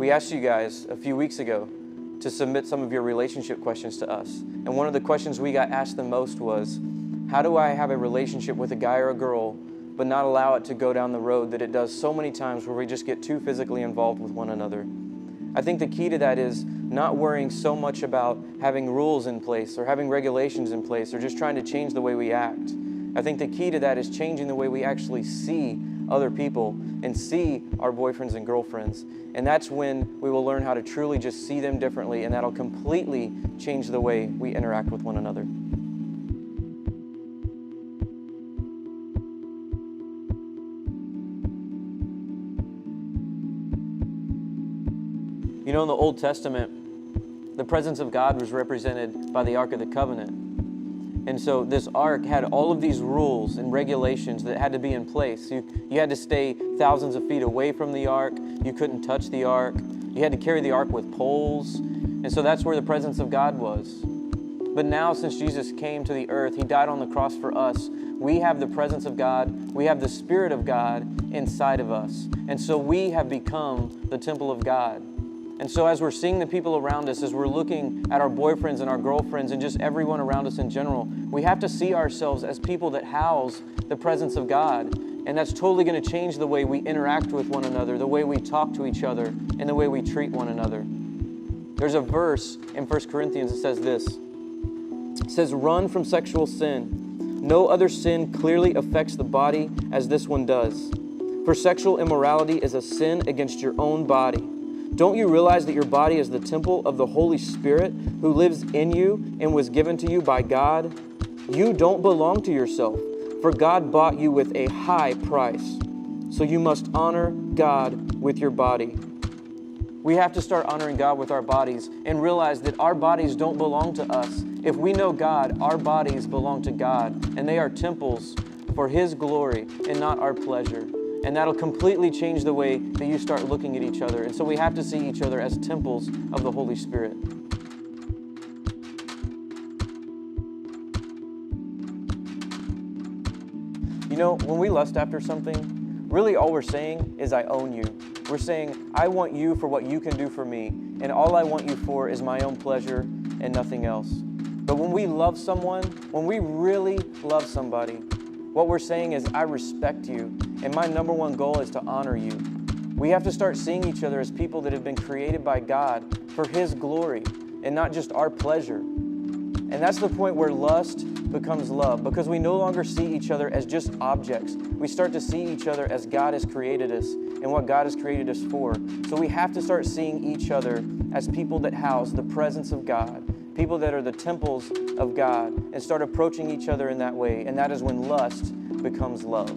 We asked you guys a few weeks ago to submit some of your relationship questions to us. And one of the questions we got asked the most was, how do I have a relationship with a guy or a girl, but not allow it to go down the road that it does so many times where we just get too physically involved with one another? I think the key to that is not worrying so much about having rules in place or having regulations in place or just trying to change the way we act. I think the key to that is changing the way we actually see other people and see our boyfriends and girlfriends. And that's when we will learn how to truly just see them differently, and that'll completely change the way we interact with one another. You know, in the Old Testament, the presence of God was represented by the Ark of the Covenant. And so this ark had all of these rules and regulations that had to be in place. You had to stay thousands of feet away from the ark. You couldn't touch the ark. You had to carry the ark with poles. And so that's where the presence of God was. But now, since Jesus came to the earth, He died on the cross for us, we have the presence of God, we have the Spirit of God inside of us. And so we have become the temple of God. And so as we're seeing the people around us, as we're looking at our boyfriends and our girlfriends and just everyone around us in general, we have to see ourselves as people that house the presence of God. And that's totally going to change the way we interact with one another, the way we talk to each other, and the way we treat one another. There's a verse in 1 Corinthians that says this. It says, "Run from sexual sin. No other sin clearly affects the body as this one does. For sexual immorality is a sin against your own body. Don't you realize that your body is the temple of the Holy Spirit who lives in you and was given to you by God? You don't belong to yourself, for God bought you with a high price. So you must honor God with your body." We have to start honoring God with our bodies and realize that our bodies don't belong to us. If we know God, our bodies belong to God, and they are temples for His glory and not our pleasure. And that'll completely change the way that you start looking at each other. And so we have to see each other as temples of the Holy Spirit. You know, when we lust after something, really all we're saying is, I own you. We're saying, I want you for what you can do for me. And all I want you for is my own pleasure and nothing else. But when we love someone, when we really love somebody, what we're saying is, I respect you, and my number one goal is to honor you. We have to start seeing each other as people that have been created by God for His glory and not just our pleasure. And that's the point where lust becomes love, because we no longer see each other as just objects. We start to see each other as God has created us and what God has created us for. So we have to start seeing each other as people that house the presence of God, people that are the temples of God, and start approaching each other in that way. And that is when lust becomes love.